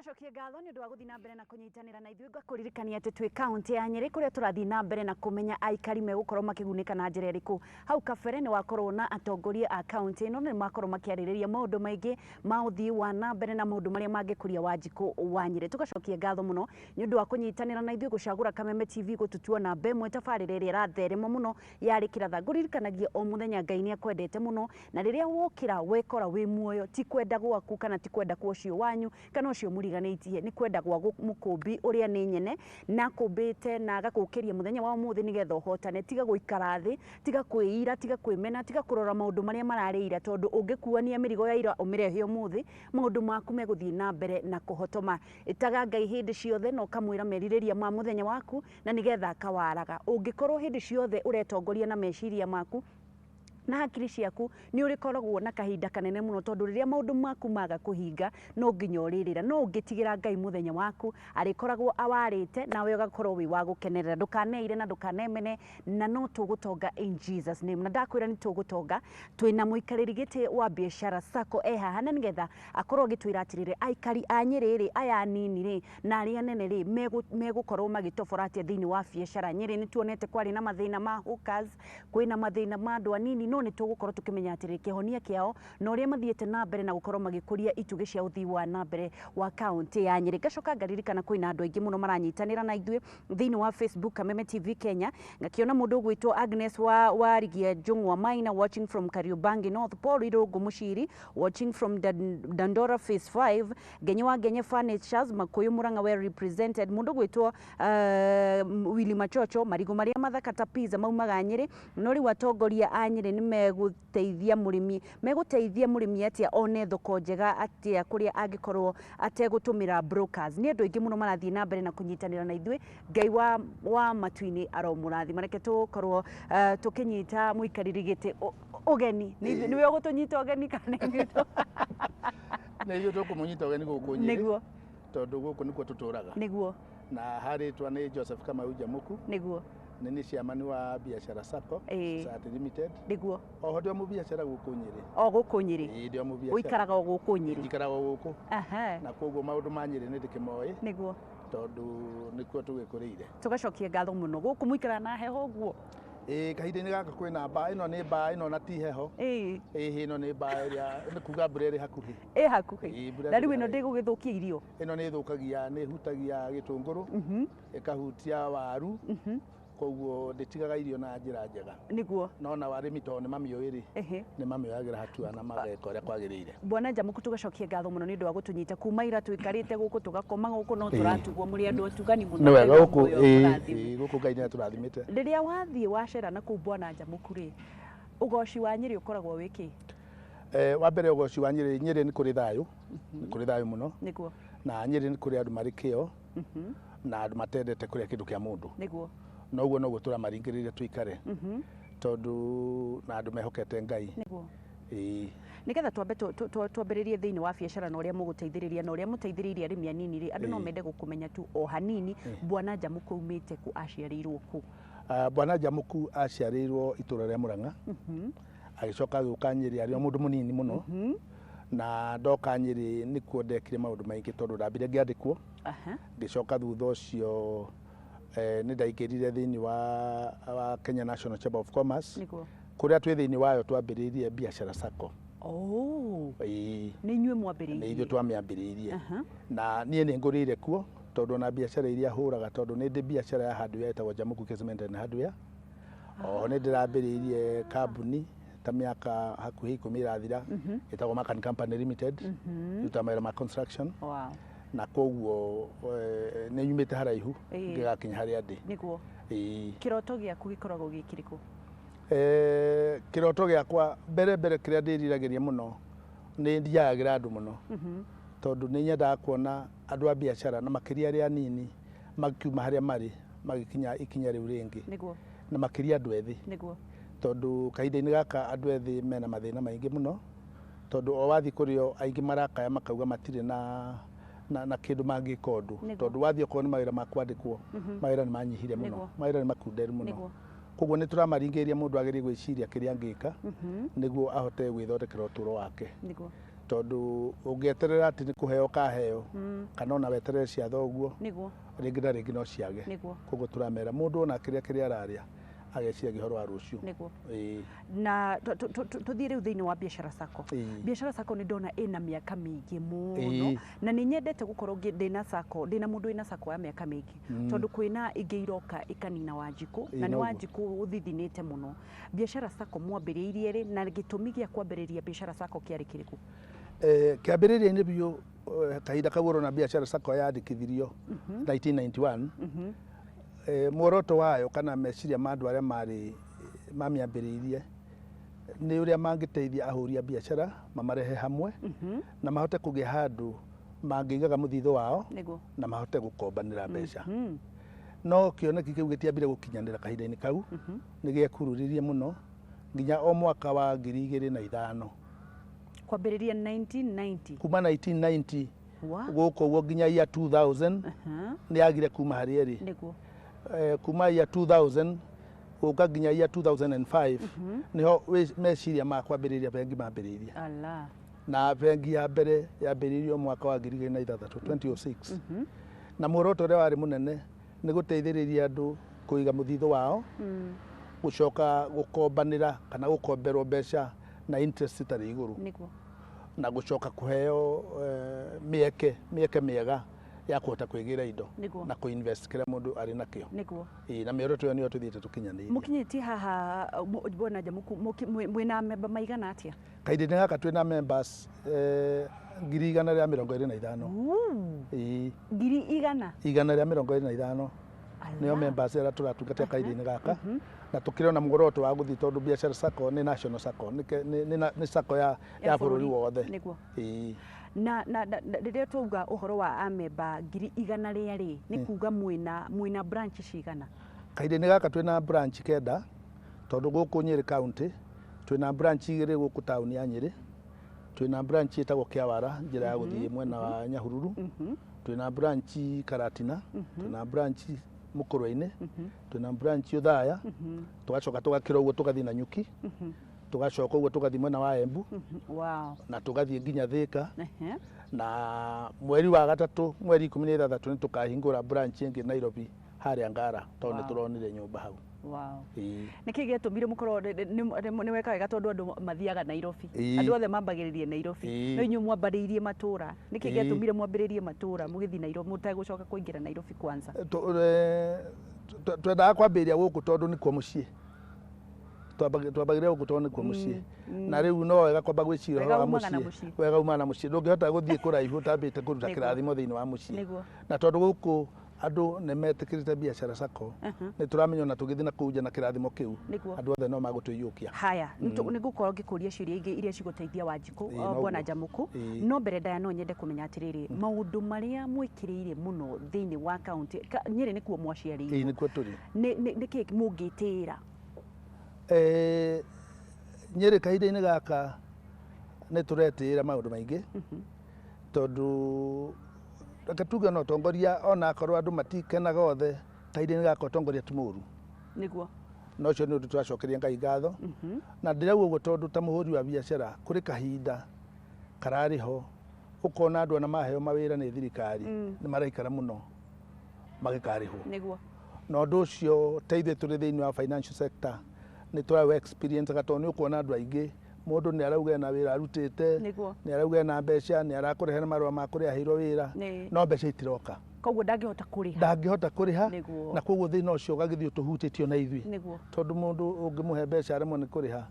Tugacokia ngatho ni undu wa guthii na mbere na kunyitanira na ithuĩ ngakuririkania ati twi kaunti ya Nyeri kuria turathii na mbere na kumenya aikari megukorwo makigunika na njira iriku. Hau kabere ni wakorwo na atongoria a kaunti ino ni makorwo makiaririria maundu maingi ma uthii wa na mbere na maundu maria mangikuria Wanjiku wa Nyeri. Tugacokia ngatho muno ni undu wa kunyitanira na ithuĩ gucagura Kameme TV gututua na mbemwe tabarĩra ĩrĩa ĩratherema muno yarĩ kĩratha. Nguririkanagia o muthenya Ngai ni akwendete muno na riria wokira wekora wi muoyo ti kwenda gwaku kana ti kwenda kwa ucio wanyu kana ucio muriganĩtie ni kwenda gwa mũkũmbi ũrĩa nĩ nyene na kũmbĩte na agakukiria muthenya wa ũmũthĩ nigetha ũhotane. Tiga gũikara thĩ, tiga kwĩira, tiga kwĩmena, tiga kũrora maũndũ marĩa mararĩira, tondu ũngĩkuania mĩrigo ya ira ũmĩrehe ũmũthĩ maũndũ maku megũthiĩ na mbere na kũhotoma. Ĩtaga Ngai hĩndĩ ciothe na ũkamwĩra merirĩria ma muthenya waku na nigetha akawaraga. Ũngĩkorwo hĩndĩ ciothe ũretongoria na meciria maku na hakiri ciaku ni urikoragwo na kahinda kanene muno, tondu riria maundu maku maga kuhinga no nginya uririra. No ungitigira Ngai muthenya waku arikoragwo awarite nawe ugakorwo wi wa gukenerera. Ndukaneire na ndukanemene na no tugutonga in Jesus name. Na ndakwira ni tugutonga twina muikariri giti wa biacara sacco haha na nigetha akorwo gitwira atirire aikari a Nyeri ri aya nini ri na aria nene ri megukorwo magitoboratia thiini wa biacara Nyeri. Ni tuonete kwari na mathina ma hookers, kwina mathina ma andu anini, no ni tugukorwo tukimenya atiri kihonia kiao na uria mathiete na mbere na gukorwo magikuria itugi cia uthii wa na mbere wa kaunti ya Nyeri. Gacoka ngaririkana kwina andu aingi muno maranyitanira na ithuĩ thiini wa Facebook Kameme TV Kenya. Ngakiona mundu gwitwo Agnes wa Rigia Jungwa Maina watching from Kariobangi North, Paul Irungu Mushiri watching from Dandora Phase 5, Genye wa Genye Furnitures Makuyu Murang'a well represented, mundu gwitwo Willy Machocho Marigo Maria Mathakata Pizza maumaga Nyeri nori watongoria a Nyeri ni meguteithia murimi atia one thoko njega atia kuria angikorwo ategutumira brokers. Ni andu aingi muno marathii na mbere na kunyitanira na ithuĩ. Ngai wa matuini aromurathi mareke tukorwo tukinyita muikariri giti ugeni niwe ugutunyita ugeni kana nito na iyo tukumunyita ugeni guku Nyeri niguo tondu guku nikuo tuturaga niguo na haritwa ni Joseph Kamau Jamuku niguo nini ciamani wa biacara sacco Sat Limited niguo oho ndio mu biacara guku Nyeri o guku Nyeri ndio mu biacara uikaraga o guku Nyeri ikaraga guku aha na koguo maundu ma Nyeri ni ndikimoi niguo tondu nikuo tugikuriire. Tugacokia ngatho muno guku muikara na heho guo kahinda-inĩ gaka kwĩna mbaa ĩno nĩ mbaa ĩno na ti heho ĩno nĩ mbaa ĩrĩa nĩ kuga mbura ĩrĩ hakuhĩ na rĩu ĩno ndĩgũgĩthũkia irio. Ĩno nĩ ĩthũkagia, nĩ ĩhutagia gĩtũngũrũ ĩkahutia waru koguo ndĩtigaga irio na njĩra njega niguo no na warĩmi tondũ nĩ mamĩũĩ nĩ mamĩoyagĩra hatua na mageka ũrĩa kwagĩrĩire. Bwana Jamuku tugacokia ngatho muno nĩ ũndũ wa gũtũnyita kuma ira tũikarĩte gũkũ tũgakoma gũkũ no tũratugwo mũrĩ andũ atugani muno. Nĩ wega gũkũ Ngai nĩ atũrathimĩte. Rĩrĩa wathiĩ wacera na kũu Bwana Jamuku rĩ ũgoci wa Nyeri ũkoragwo wĩkĩ? Wa mbere ũgoci wa Nyeri nĩ kũrĩ thayũ, nĩ kũrĩ thayũ mũno niguo na Nyeri nĩ kũrĩ andũ marĩ kĩo na andũ matendete kũrĩa kĩndũ kĩa mũndũ niguo noguo no gũtũra maringĩrĩire tuikare tondu na andũ mehokete Ngai niguo nigetha twambĩrĩrie thĩinĩ wa biacara na ũrĩa mũgũteithĩrĩria na ũrĩa mũteithĩrĩirie arĩmi anini rĩ andũ no mende gũkũmenya tu o hanini. Bwana Jamuku umĩte ku aciarĩirwo ku? Bwana Jamuku aciarĩirwo itũra rĩa Murang'a agĩcoka gũka Nyeri arĩ o mũndũ mũnini mũno na ndoka Nyeri nĩkuo ndekire maũndũ maingĩ tondu ndambire ngĩandĩkwo ngĩcoka thutha ũcio nĩ ndaingĩrire thĩinĩ wa Kenya National Chamber of Commerce kuria twĩ thĩinĩ wayo twambĩrĩirie biacara sacco. Nĩ inyuĩ mwambĩrĩirie? Nĩ ithuĩ twamĩambĩrĩirie na niĩ nĩ ngũrĩire kuo tondu na biacara iria hũraga tondu nĩ ndĩ biacara ya hardware ĩtagwo Jamuku Cement and Hardware. Oho nĩ ndĩrambĩrĩirie kambuni ta mĩaka hakuhĩ 10 ĩrathira ĩtagwo Macan Company Limited ruta mawĩra ma construction na koguo nĩ nyumĩte haraihu ngĩgakinya harĩa ndĩ. Niguo kĩroto gĩaku gĩkoragwo gĩkĩrĩkũ? Kĩroto gĩakwa mbere kĩrĩa ndĩriragĩria mũno nĩ ndiagagĩra andũ mũno tondu nĩ nyendaga kuona andũ a biacara na makĩria arĩa anini makiuma harĩa marĩ magĩkinya ikinya rĩu rĩngĩ na makĩria andũ ethĩ tondu kahinda-inĩ gaka andũ ethĩ mena mathĩna maingĩ mũno tondu o wathi kũrĩo aingĩ marakaya makauga matirĩ na kindu mangĩka ũndũ tondu wathi okorwo nĩ mawĩra ma kwandĩkwo mawĩra nĩ manyihire mũno, mawĩra nĩ makunderu mũno koguo nĩ tũramaringĩrĩria mũndũ agĩrĩire gwĩciria kĩrĩa angĩka nĩguo ahote gwĩthondekera ũtũũro wake. tondu ungieterera ati ni kuheo kaheo kana ona weterere cia thoguo niguo ringi na ringi no ciage niguo koguo turamera mundu ona kiria araria ageciria gihoro wa rucio niguo na tuthie riu thiini wa biacara sacco biacara sacco ni ndona ina miaka mingi muno na ni nyendete gukorwo ndina sacco ndina mundu ina sacco ya miaka mingi tondu kwina ingi iroka ikanina Wanjiku na ni Wanjiku uthithinite muno biacara sacco mwambiriirie ri na gitumi gia kwambiriria biacara sacco kiari kiriku kiambiriria-ini biu kahinda kau urona biacara sacco yandikithirio 1991 muoroto wayo kana meciria ma andu aria mari mamiambiriirie ni uria mangiteithia ahuri a biacara mamarehe hamwe na mahote kugia handu mangiigaga muthitho wao na mahote gukombanira mbeca no kioneki kiu gitiambire gukinyanira kahinda-ini kau ni giekururirie muno nginya o mwaka wa 2005 kwambiriria 1990 kuma 1990 guko guo nginya ya 2000 ni agire kuma hari eri niguo kuma ya 2000 uka nginya ya 2005 niho meciria makwambiriria bengi mambiriirie na bengi ya mbere yambiriirio mwaka wa 2006 na muoroto uria wari munene ni guteithiriria andu kuiga muthitho wao gucoka gukombanira kana gukomberwo mbeca na interest itari iguru na gucoka kuheo mieke miega ya kuhota kwigira indo na kuinvest kira mundu ari nakio na mioroto iyo niyo tuthiite tukinyanirie mukinyiti haha bona jamuku mwina member maigana atia kaindi ni gaka twina members 125 125 niyo members era turatungatia kaindi ni gaka na tukirona muoroto wa guthi tondu biacara sacco ni national sacco ni sacco ya bururi wothe na riria tuuga uhoro wa amemba 100 riari ni kuga mwina branch cigana kaindi ni gaka twina branch kenda tondu guku Nyeri county twina branch igiri guku town ya Nyeri twina branch itagwo Kiawara njira ya guthie mwena wa Nyahururu twina branch Karatina twina branch Mukurwa-ini twina branch Uthaya tugacoka tugakira uguo tugathie na Nyuki tugacoka uguo tugathie mwena wa Embu na tugathie nginya Thika na mweri wa gatatu mweri 16 ni tukahingura branch ingi Nairobi haria Ngara tondu turonire nyumba hau niki giatumire mukorwo ni weka wega tondu andu mathiaga Nairobi andu othe mambagiririe Nairobi no inyu mwambariirie matura niki giatumire mwambiriirie matura mugithi Nairobi mutegucoka kuingira Nairobi kwanza twendaga kwambiria guku tondu ni kwa mucii twambagire guku tondu ni kwa mucii na riu no wega kwamba gwicira wa mucii wega uma na mucii ndungihota guthie kuraihu utambite kuruta kirathimo thiini wa mucii na tondu guku andu ne metikirite biacara sacco ni turamenya na tugithi na kuja na kirathimo kiu andu othe no magutuyukia haya ni gukorwo ngikuria ciuria ingi iria ciguteithia Wanjiku bwana Jamuku no mbere ndaya no nyende kumenya atiriri maundu maria mwikiriire muno thiini wa county Nyeri ni kuo mwaciariirwo ni kuo turi ni ki mungitira Nyeri kahinda-ini gaka ni turetira maundu maingi tondu akatuga no tongoria ona akorwo andu matikenaga othe kahinda-ini gaka tongoria ti muru niguo no cio ni undu turacokeria Ngai ngatho na ndirauga uguo tondu ta muhuri wa biacara kuri kahinda karariho ukona andu ona maheo mawira ni thirikari ni maraikara muno magikarihwo niguo na undu ucio teithie turi thiini wa financial sector ni turawe experience gato ni ukona andu aingi mundu ni arauga na wira arutite ni arauga na mbeca ni arakurehe na marua ma kuria hiro wira no mbeca itiroka koguo ndangihota kuriha na koguo thina ucio gagithio tuhutitio na ithui tondu mundu ungimuhe mbeca remwe ni kuriha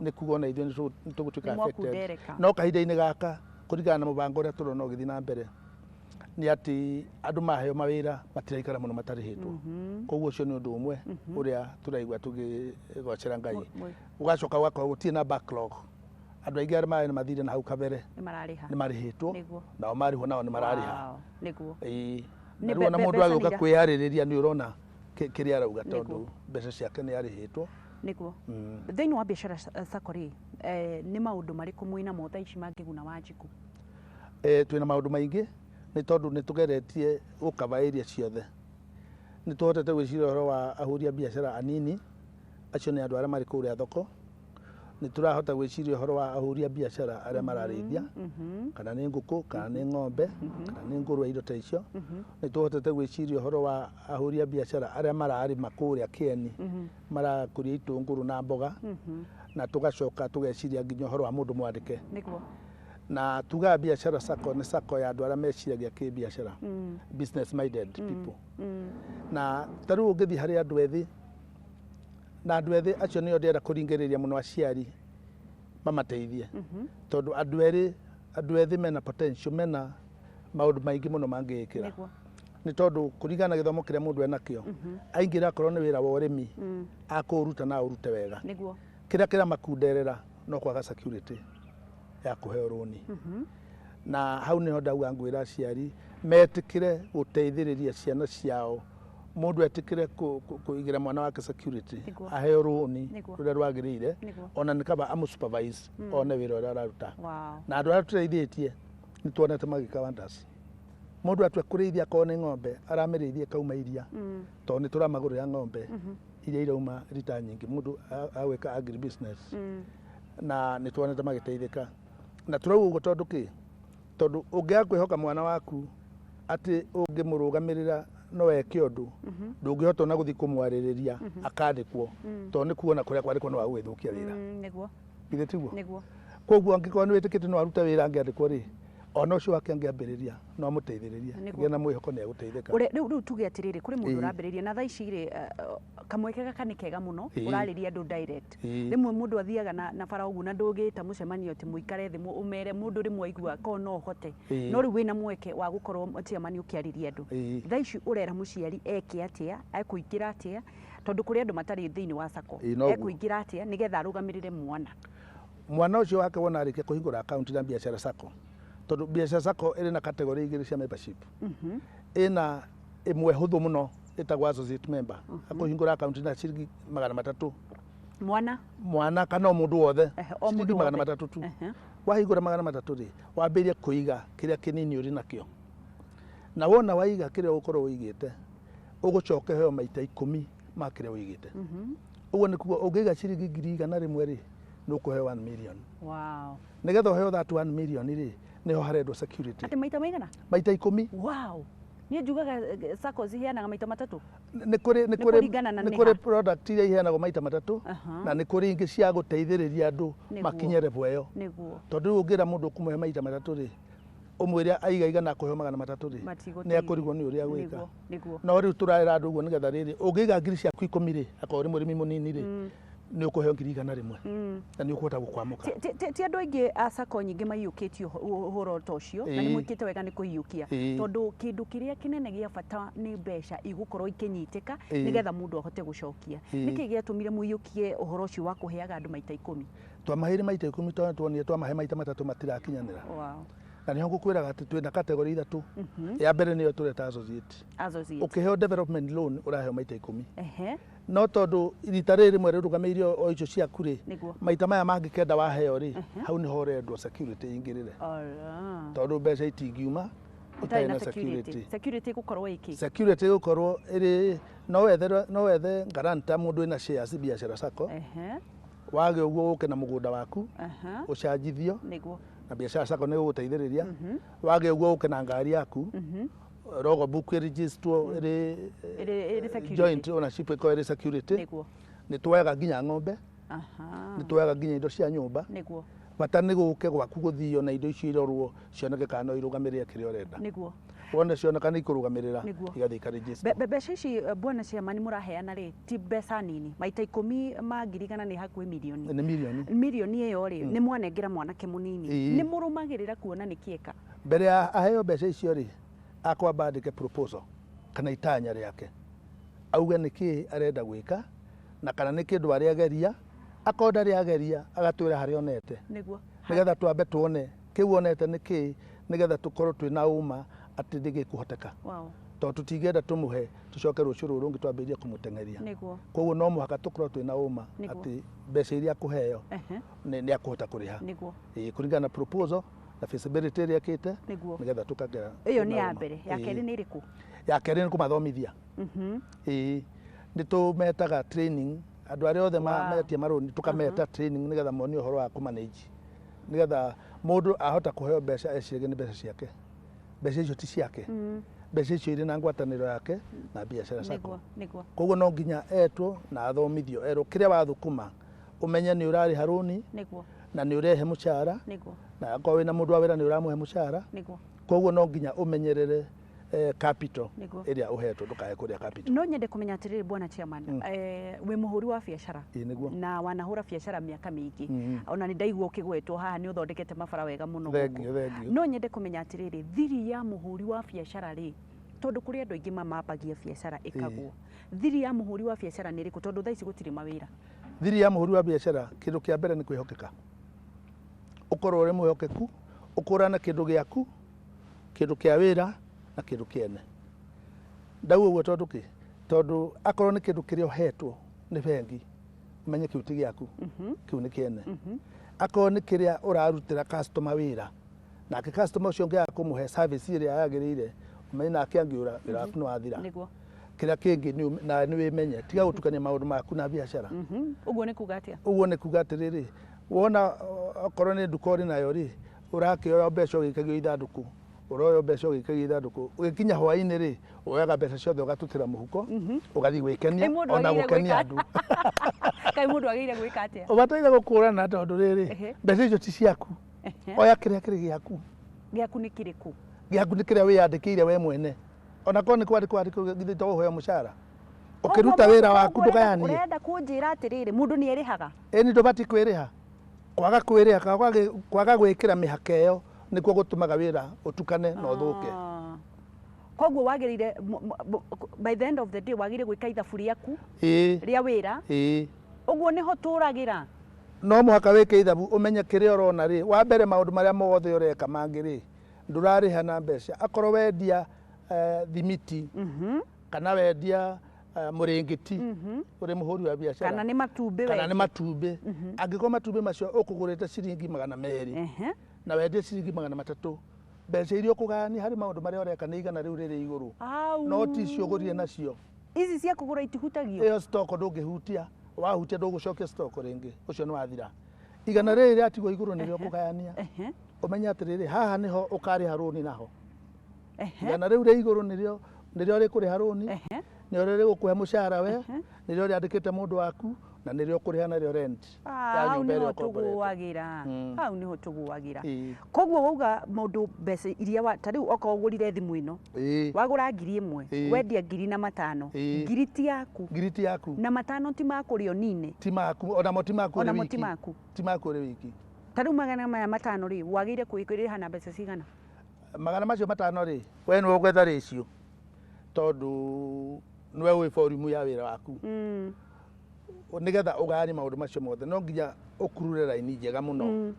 ni kuga na ithui ni tugutuika affected no kahinda-ini gaka kuringana na mubango uria turona ugithi na mbere ni ati andu maheo mawira matiraikara muno matarihitwo koguo ucio ni undu umwe uria turaigua tugigocera Ngai ugacoka ugakorwo gutirĩ na backlog andu aingi aria mari na mathire na hau kabere ni marihitwo nao marihwo nao ni marariha na riu ona mundu agiuka kwiyaririria ni urona kiria arauga tondu mbeca ciake ni arihitwo niguo thiini wa biacara sacco ri ni maundu mariku mwina mo thaa ici mangiguna Wanjiku twina maundu maingi ni tondu ni tugeretie gukava area ciothe ni tuhotete gwiciria uhoro wa ahuri a biacara anini acio ni andu aria mari kuria thoko nä tå rahota gwä ciria å horo wa ahå a biacara arä a mararĩithia kana nä ngũkũ kana nä ng'ombe kana nä ngũrwe indo ta icio nä tå hotete gwä ciria å horo wa ahå a biacara arä a mararĩma kå rä a Kieni marakå ria itũngũrũ na mboga na tå gacoka tå geciria nginya å horo wa må ndå mwandĩke na tugaga biacara sacco nä sacco ya andå arä a meciragia kä biacara business minded people na ta rĩu ũngĩthiĩ harĩ andũ ethĩ na andũ ethĩ acio nĩo ndĩrenda kũringĩrĩria mũno aciari mamateithie tondũ andũ ethĩ mena potential mena maũndũ maingĩ mũno mangĩĩkĩra nĩ tondũ kũringana na gĩthomo kĩrĩa mũndũ enakĩo aingĩra akorwo nĩ wĩra wa ũrĩmi akũũruta na ũrute wega kĩrĩa kĩramakunderera no kwaga security ya kũheo rũni na hau nĩho ndauga ngwĩra aciari metĩkĩre gũteithĩrĩria ciana ciao mũndũ etĩkĩre kũigĩra mwana wake security aheo rũni rũrĩa rwagĩrĩire ona nĩ kaba amũsupervise one wĩra ũrĩa araruta na andũ arĩa tũteithĩtie nĩ tuonete magĩka wonders mũndũ atua kũrĩithia akorwo nĩ ng'ombe aramĩrĩithia ĩkauma iria tondũ nĩ tũramagũrĩra ng'ombe iria irauma rita nyingĩ mũndũ agwĩka agri business na nĩ tuonete magĩteithĩka na tũrauga ũguo tondũ kĩ tondũ ũngĩaga kwĩhoka mwana waku atĩ ũngĩmũrũgamĩrĩra no eke ũndũ ndũngĩhota ona gũthiĩ kũmwarĩrĩria akandĩkwo tondũ nĩ kuona kũrĩa kwandĩkwo no agũgĩthũkia wĩra githĩ tiguo koguo angĩkorwo nĩ wĩtĩkĩte no arute wĩra angĩandĩkwo rĩ ona ũcio wake angĩambĩrĩria no amũteithĩrĩrie gĩa na mwĩhoko nĩ egũteithĩka rĩu tuge atĩrĩrĩ kũrĩ mũndũ ũrambĩrĩria na thaa ici rĩ kamweke gaka nĩ kega mũno ũrarĩria andũ direct rĩmwe mũndũ athiaga na bara ũguo na ndũgĩta mũcemanio atĩ mũikare thĩ ũmere mũndũ rĩmwe aigua korwo no ũhote no rĩu wĩna mweke wa gũkorwo chairman ũkĩarĩria andũ thaa ici ũrera mũciari eke atĩa ekũingĩra atĩa tondũ kũrĩ andũ matarĩ thĩinĩ wa sacco ekũingĩra atĩa nĩgetha arũgamĩrĩre mwana ũcio wake wona arĩkia kũhingũra account na biacara sacco tondũ biacara sacco ĩrĩ na category igĩrĩ cia membership ĩna ĩmwe hũthũ mũno ĩtagwo associate member akũhingũra account na ciringi 300 mwana kana mũndũ wothe ciringi 300 tu wahingũra 300 rĩ wambĩrĩria kũiga kĩrĩa kĩnini ũrĩ nakĩo na wona waiga kĩrĩa ũgũkorwo ũigĩte ũgũcoka heo maita 10 ma kĩrĩa ũigĩte ũguo nĩ kuga ũngĩiga ciringi 100 rĩmwe rĩ nĩ ũkũheo 1 million nĩgetha ũheo that 1 million rĩ nĩho harendwo security atĩ maita maigana maita 10 niĩ njugaga sacco ciheanaga maita 3 nĩ kũrĩ product iria iheanagwo maita 3 na nĩ kũrĩ ingĩ cia gũteithĩrĩria andũ makinye level ĩyo tondũ rĩu ũngĩra mũndũ ũkũmũhe maita 3 rĩ ũmwĩre aiga igana kũheo 300 rĩ nĩ akũrigwo nĩ ũrĩa gwĩka no rĩu tũrarĩra andũ ũguo nĩgetha rĩrĩ ũngĩiga ngiri ciaku 10 rĩ akorwo ũrĩ mũrĩmi mũnini rĩ nĩ ũkũheo ngiri 100 rĩmwe na nĩ ũkũhota gũkwamũka ti andũ aingĩ a sacco nyingĩ maiyũkĩtio ũhoro ta ũcio na nĩ mwĩkĩte wega nĩ kũiyũkia tondũ kĩndũ kĩrĩa kĩnene gĩa bata nĩ mbeca igũkorwo ikĩnyitĩka nĩgetha mũndũ ahote gũcokia nĩkĩ gĩatũmire mũiyũkie ũhoro ũcio wa kũheaga andũ maita 10 twamaheire maita 10 tondũ tuonire twamahe maita 3 matirakinyanĩra na nĩho ngũkwĩraga atĩ twĩna category 3 ya mbere nĩyo tũreta associate ũkĩheo development loan ũraheo maita 10 no tondũ rita rĩrĩ rĩmwe rĩrũgamĩirio o icio ciaku rĩ maita maya mangĩ kenda waheo rĩ hau nĩho ũrendwo security ingĩrĩre tondũ mbeca itingiuma ũtarĩ na security gũkorwo iki security gũkorwo ĩrĩ no wethe guarantor mũndũ wĩna shares biacara sacco wage ũguo ũke na mũgũnda waku ũcanjithio na biacara sacco nĩ gũgũteithĩrĩria wage ũguo ũke na ngari yaku rogo book register ĩrĩ joint ownership ĩkorwo ĩrĩ security nĩ tuoyaga nginya ng'ombe nĩ tuoyaga nginya indo cia nyũmba bata nĩ gũke gwaku gũthio na indo icio irorwo cioneke kana no irũgamĩrĩre kĩrĩa ũrenda wona cioneka nĩ ikũrũgamĩrĩra igathiĩ ikaregister mbeca ici bwana chairman mũraheana rĩ ti mbeca nini maita 10 ma ngiri igana nĩ hakuhĩ milioni nĩ milioni ĩyo rĩ nĩ mwanengera mwanake mũnini nĩ mũrũmagĩrĩra kuona nĩ kĩeka mbere ya aheo mbeca icio rĩ akwamba andĩke proposal kana itanya rĩake auge nĩkĩ arenda gwĩka na kana nĩ kĩndũ arĩageria akonda rĩageria agatwĩra harĩa onete nĩgetha twambe tuone kĩu onete nĩkĩ nĩgetha tũkorwo twĩna ũma atĩ ndĩgĩkũhoteka tondũ tũtingĩenda tũmũhe tũcoke rũciũ rũrũ rũngĩ twambĩrĩrie kũmũteng'eria koguo no mũhaka tũkorwo twĩna ũma atĩ mbeca iria akũheo nĩ akũhota kũrĩha kũringana na proposal na feasibility ĩrĩa ĩkĩte nĩgetha tũkagera ĩyo nĩ ya mbere ya kerĩ nĩ ĩrĩkũ ya kerĩ nĩ kũmathomithia nĩ tũmetaga training andu aria othe metia maroni tukameta training nigetha moni uhoro wa ku manage nigetha mundu ahota kuheo mbeca ecirege ni mbeca ciake mbeca icio ti ciake mbeca icio iri na ngwataniro yake na biacara sako koguo no nginya etwo na athomithio ero kiria wathukuma umenye ni urari haroni na ni urehe mucara na akorwo wina mundu wa wira ni uramuhe mucara koguo no nginya umenyerere capital iria uhetwo ndukae kuria capital no nyende kumenya atiriri bwana chairman we muhuri wa biacara na wanahura biacara miaka mingi ona ni ndaigua ukigwetwo haha ni uthondekete mabara wega muno no nyende kumenya atiriri thiri ya muhuri wa biacara ri tondu kuri andu aingi mamambagia biacara ikagwo thiri ya muhuri wa biacara ni riku tondu thaici gutiri mawira thiri ya muhuri wa biacara kindu kia mbere ni kwihokeka ukorwo uri mwihokeku ukurana kindu giaku kindu kia wira na kindu kiene ndau uguo tondu ki tondu akorwo ni kindu kiria uhetwo ni bengi umenye kiu ti giaku kiu ni kiene akorwo ni kiria urarutira customer wira na ke customer ucio ngia kumuhe service iria yagirire umenye na kiangiura wira waku ni wathira kiria kingi na ni wimenye tiga gutukania maundu maku na biacara uguo ni kuga atia uguo ni kuga atiriri wona akorwo ni nduka uri nayo ri urakioya mbeca ugikagio ithanduku uroyo mbeca ugikagio ithanduku ugikinya hwaini ri uyaga mbeca ciothe ugatutira muhuko ugathi gwikenia ona gukenia andu kai mundu ageire gwika atia ubataire gukurana tondu riri mbeca icio ti ciaku oya kiria kiri giaku ni kiriku giaku ni kiria wiyandikire we mwene ona korwo ni kwandikwo githita guhoya mucara ukiruta wira waku ndugayanie urenda kunjira atiriri mundu ni erihaga ni ndubati kwiriha kwaga kwiriha kwaga gwikira mihaka iyo nikuo gutumaga wira utukane na uthuke koguo wagirire by the end of the day wagire gwika ithabu riaku ria wira uguo niho turagira no muhaka wike ithabu umenye kiria urona ri wa mbere maundu maria mothe ureka mangiri ndurariha na mbeca akorwo wendia thimiti kana wendia muringiti uri muhuri wa biacara kana ni matumbi angiko matumbi macio ukugurite ciringi 200 na wendia ciringi 300 mbeca iria ukugania hari maundu maria ureka ni igana riu riri iguru no ti cio ugurie nacio ici cia kugura itihutagio iyo stock ndungihutia wahutia ndugucokia stock ringi ucio ni wathira igana riri riatigwo iguru ni rio ukugania umenya atiriri haha niho ukari haroni naho igana riu ri iguru ni rio rikuri haroni ni riri gukuhe mucara we ni rio riandikite mundu waku na ni rio kuriha nario rent hau niho tuguagira hau niho tuguagira koguo wauga mundu mbeca iria tariu okorwo ugurire thimu ino wagura 1,000 wendia 5,000 ngiri ti yaku na 5 ti makurio nine ti maku ona mo ti maku ri wiki tariu magana maya 5 ri wagire kuikirira na mbeca cigana magana macio 5 ri we ni ugwetha ratio tondu nwe wi forumu ya wira waku nigetha ugani maundu macio mothe no nginya ukurure raini njega muno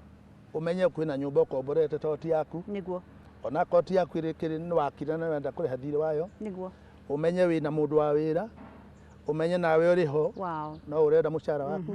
umenye kwina nyumba ukomborete toti yaku niguo ona koti yaku irikiri ni wakira na wenda kuriha thiri wayo niguo umenye wina mundu wa wira umenye nawe uriho no urenda mucara waku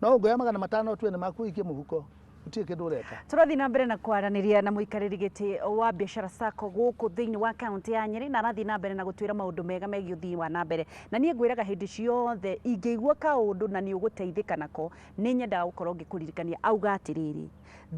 no ngoya magana 5 tu ni maku ikie muhuko utie kindu ureka turathi na mbere na kwaraniria na muikariri giti wa biacara sako guku thiini wa county ya Nyeri na rathi na mbere na gutwira maundu mega megie uthii wa na mbere na nie ngwiraga hindi ciothe ingeigua kaundu na ni uguteithika nako ni nyenda gukorwo ngikuririkania auga atiriri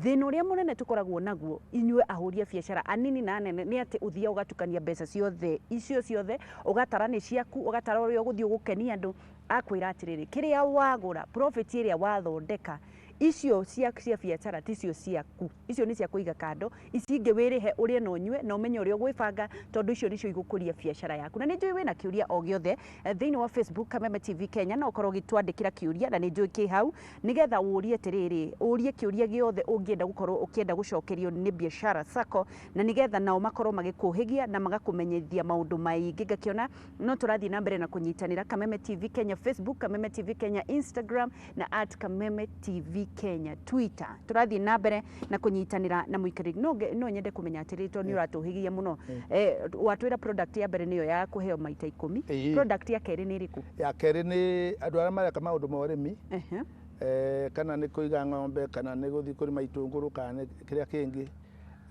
thina uria munene tukoragwo naguo inyue ahuria biacara anini na nene ni ati uthia ugatukania mbeca ciothe icio ciothe ugatara ni ciaku ugatara uria uguthii ugukenia andu akwira atiriri kiria wagura profit iria wathondeka icio cia biacara ticio ciaku icio ni cia kuiga kando icinge wirihe uria no nyue no menye uria gwibanga tondu icio nicio igukuria biacara yaku na ni njui wina kiuria o giothe thiini wa Facebook Kameme TV Kenya na ukorwo gitwandikira kiuria na ni njui ki hau nigetha urie tiriri urie kiuria giothe ungienda gukorwo ukienda gucokerio ni biacara sako na nigetha nao makorwo magikuhigia na magakumenyithia maundu maingi ngakiona no turathi na mbere na kunyitanira Kameme TV Kenya Facebook Kameme TV Kenya Instagram na @Kameme TV Kenya Twitter turathi na mbere na kunyitanira na muikariri no nyende kumenya atirito ni uratuhigia muno watwira product ya mbere niyo ya kuheo maita 10 product ya keri ni iriku ya keri ni andu aria mareka maundu ma urimi kana ni kuiga ng'ombe kana ni guthi kurima itunguru kana kiria kingi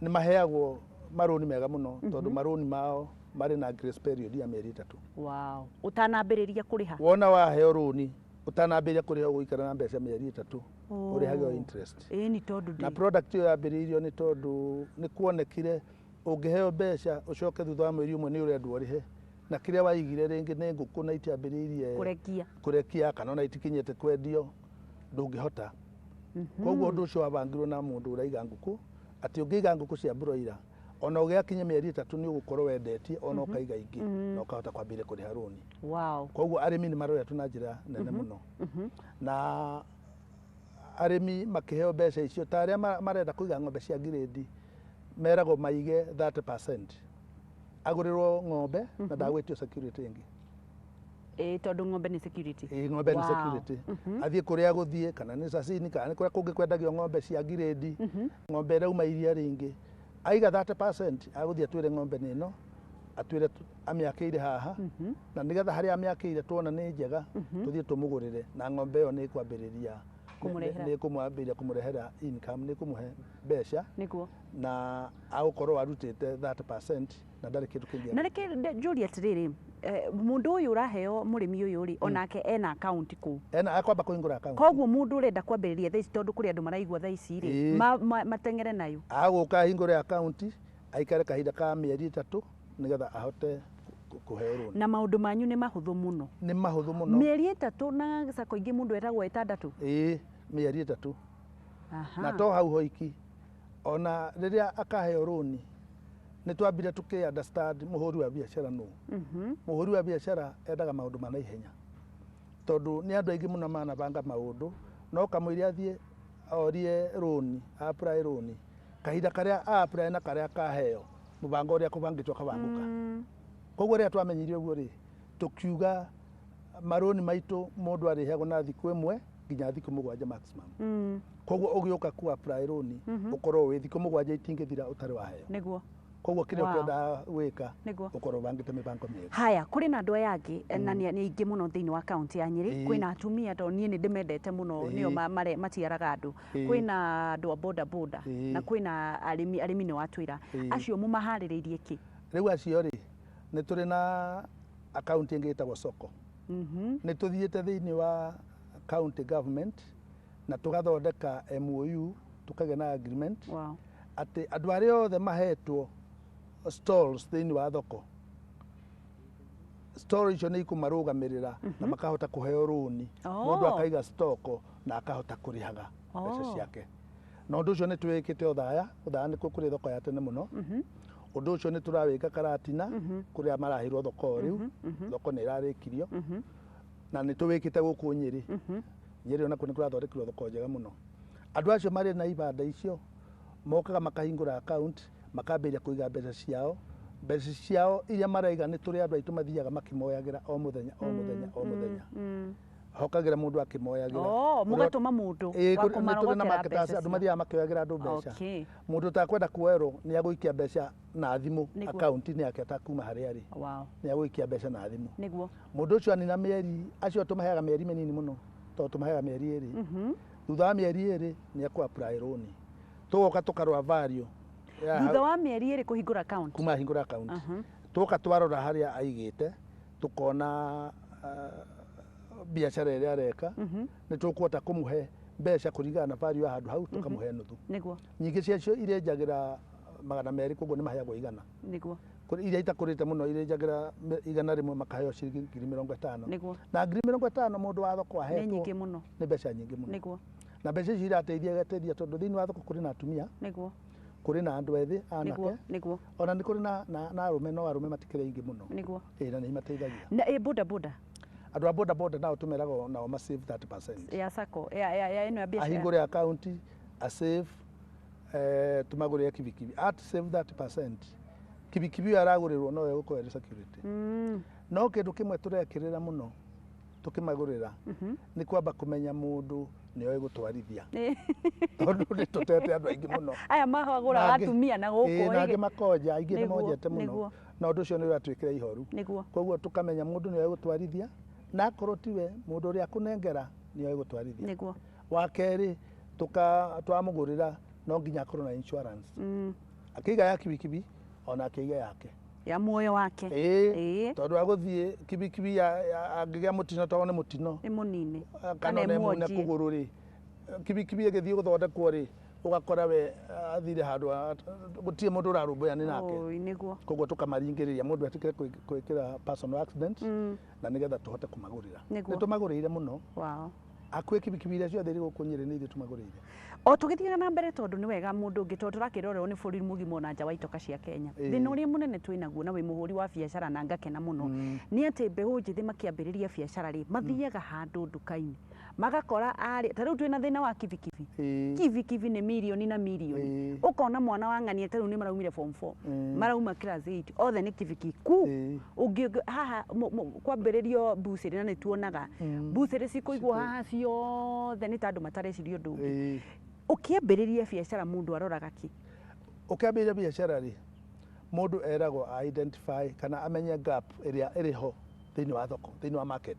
ni maheagwo maroni mega muno tondu maroni mao mari na grace period ya mieri 3 utanambiriria kuriha wona waheo roni utanambĩrĩria kũrĩha ũgũikara na mbeca mĩeri 3 ũrĩhage interest. Ni tondu na product ĩyo yambĩrĩirio nĩ tondũ nĩ kuonekire ũngĩheo mbeca ũcoke thutha wa mweri ũmwe nĩ ũrendwo ũrĩhe na kĩrĩa waigire rĩngĩ nĩ ngũkũ na itiambĩrĩirie kũrekia kana ona itikinyĩte kwendio ndũngĩhota. Koguo ũndũ ũcio wabangirwo na mũndũ ũraiga ngũkũ atĩ ũngĩiga ngũkũ cia broiler ona ũgĩakinya mĩeri 3 nĩ ũgũkorwo wendetie ona ũkaiga ingĩ na ũkahota kwambĩrĩria kũrĩha rũni. Koguo arĩmi nĩ maroretwo na njĩra nene mũno na arĩmi makĩheo mbeca icio ta arĩa marenda kũiga ng'ombe cia ngirĩndi meragwo maige 30% agũrĩrwo ng'ombe na ndagwĩtio security ĩngĩ. Tondu ng'ombe ni security. Ng'ombe ni security. Athiĩ kũrĩa gũthiĩ kana nĩ cacini kana nĩ kũrĩa kũngĩ kwendagio ng'ombe cia ngirĩndi ng'ombe ĩrauma iria rĩngĩ aiga 30% agũthiĩ atwĩre ng'ombe nĩ ĩno atwĩre amĩakĩire haha na nĩgetha harĩa amĩakĩire tuona nĩ njega tũthiĩ tũmũgũrĩre na ng'ombe ĩyo nĩ kwambĩrĩria nĩ kũmũrehera income, nĩ kũmũhe mbeca na agũkorwo arutĩte 30% na ndarĩ kĩndũ kĩngĩ. Na reke njũrie atĩrĩrĩ, mũndũ ũyũ ũraheo mũrĩmi ũyũ rĩ onake ena account kũ? Akwamba kũhingũra account. Koguo mũndũ ũrenda kwambĩrĩria thaa ici tondũ kũrĩ andũ maraigua thaa ici rĩ mateng'ere nayo. Agũka ahingũre account aikare kahinda ka mĩeri 3 nĩgetha ahote kũheo rũni. Na maũndũ manyu nĩ mahũthũ mũno. Nĩ mahũthũ mũno. Mĩeri 3 na sako ingĩ mũndũ etagwo 6. Mĩeri 3. Na to hau hoiki ona rĩrĩa akaheo rũni nĩ twambire tũkĩ understand mũhũri wa biacara nũ. Mũhũri wa biacara endaga maũndũ ma naihenya tondũ nĩ andũ aingĩ mũno manabanga maũndũ no kamũira athiĩ orie rũni apply rũni kahinda karĩa apply na karĩa kaheo mũbango ũrĩa kũbangĩtwo kabangũka. Koguo rĩrĩa twamenyire ũguo rĩ tũkiuga marũni maitũ mũndũ arĩheagwo na thikũ ĩmwe nginya thikũ 7 maximum. Koguo ũgĩũka ku apply rũni ũkorwo wĩ thikũ 7 itingĩthira ũtarĩ waheo. Nĩguo. Koguo kĩrĩa ũkwenda gwĩka ũkorwo bangĩte mĩbango mĩega. Haya, kũrĩ na andũ aya angĩ na nĩ aingĩ mũno thĩinĩ wa kaunti ya Nyeri. Kwĩna atumia tondũ niĩ nĩ ndĩmendete mũno nĩo maciaraga andũ. Kwĩna andũ a boda boda na kwĩna arĩmi nĩ watwĩra. Acio mũmaharĩrĩirie kĩ? Rĩu acio rĩ nĩ tũrĩ na account ĩngĩ ĩtagwo soko. Nĩ tũthiĩte thĩinĩ wa county government na tũgathondeka MOU tũkagĩa na agreement atĩ andũ arĩa othe mahetwo stalls thĩinĩ wa thoko store icio nĩ ikũmarũgamĩrĩra na makahota kũheo rũni mũndũ akaiga stoko na akahota kũrĩhaga mbeca ciake. Na ũndũ ũcio nĩ twĩkĩte ũthaya nĩ kũrĩ thoko ya tene mũno. Ũndũ ũcio nĩ tũrawĩka Karatina kũrĩa marahirwo thoko rĩu thoko nĩ ĩrarĩkirio na nĩ tũwĩkĩte gũkũ Nyeri. Nyeri ona kũ nĩ kũrathondekirwo thoko njega mũno. Andũ acio marĩ na ibanda icio mokaga makahingũra account makambĩrĩria kũiga mbeca ciao iria maraiga nĩ tũrĩ andũ aitũ mathiaga makimoyagĩra o mũthenya. Hokagĩra mũndũ akimoyagĩra. Mũgatũma mũndũ wa kũmarogotera mbeca. Andũ mathiaga makĩoyagĩra andũ mbeca. Mũndũ utakwenda kuoerwo nĩ agũikia mbeca na thimũ account-inĩ yake atakuma harĩa arĩ. Nĩ agũikia mbeca na thimũ. Mũndũ ũcio anina mĩeri acio tũmaheaga mĩeri mĩnini mũno tondũ tũmaheaga mĩeri 2. Thutha wa mĩeri 2 nĩ akũ apply rũni. Tũgoka tũkarora value. Thutha wa mĩeri 2 kũhingũra account. Kuma hingũra account. Tũgoka twarora harĩa aigĩte tukona biacara ĩrĩa areka nĩ tũkũhota kũmũhe mbeca kũringana na value ya handũ hau tũkamũhe nuthu. Nyingĩ ciacio irenjagĩra 200 koguo nĩ maheagwo 100. Iria itakũrĩte mũno irenjagĩra 100 makaheo ciringi 50,000. Na 50,000 mũndũ wa thoko ahetwo nĩ mbeca nyingĩ mũno. Na mbeca ici irateithia tondũ thĩinĩ wa thoko kũrĩ na atumia kũrĩ na andũ ethĩ anake ona nĩ kũrĩ na arũme no arũme matikĩrĩ aingĩ mũno. Na nĩ imateithagia. Na boda boda andũ a boda boda nao tũmeragwo nao ma save 30% ya sako ya ino ya biacara. Ahingũre account a save tumagũrĩre kibikibi at save 30%. Kibikibi aragũrĩrwo no egũkorwo security. No kĩndũ kĩmwe tũrekĩrĩra mũno tũkĩmagũrĩra nĩ kwamba kũmenya mũndũ nĩ oĩ gũtwarithia. Tondũ nĩ tũtete andũ aingĩ mũno. Aya mahagũra atumia na gũkũ na angĩ makonja aingĩ nĩ monjete mũno. Na ũndũ ũcio nĩ ũratwĩkĩra ihoru. Koguo tũkamenya mũndũ nĩ oĩ gũtwarithia na akorwo tiwe mũndũ ũrĩa akũnengera nĩ oĩ gũtwarithia. Wa kerĩ twamũgũrĩra no nginya akorwo na insurance. Akĩiga ya kibikibi ona akĩiga yake ya muoyo wake tondu aguthie kibikibi angigia mutino tone mutino ni munini kana ne mune kuguru ri kibikibi agithie guthondekwo ri ugakora we athire handu gutie mundu urarumbuya ni nake niguo koguo tukamaringiriria mundu atikire kwikira personal accident na nigetha tuhote kumagurira ni tumagurire muno akwe kibikibi iria ciothe iri guku Nyeri ni ithuĩ tumagurire o tugithiaga na mbere tondu ni wega mundu ungi tondu turakirorwo ni bũrũri mũgima na nja wa itoka cia Kenya thina uria munene twinaguo na wi muhuri wa biacara na ngakena muno ni ati mbeũ njithi makiambĩrĩria biacara ri mathiaga handu nduka-ini magakora ari ta riu twina thina wa kibikibi kibikibi ni milioni na milioni ukona mwana wa ng'ania ta riu ni maraumire form 4 marauma class 8 othe ni kibikibi ku ungi haha kwambĩrĩrio bucĩrĩ na ni tuonaga bucĩrĩ cikuigwo haha ciothe ni tandu matarecirio ndu ukiambĩrĩria biacara mundu aroraga ki ukiambĩrĩria biacara ri mundu eragwo identify kana amenye gap ĩrĩa ĩrĩ ho thĩinĩ wa thoko thĩinĩ wa market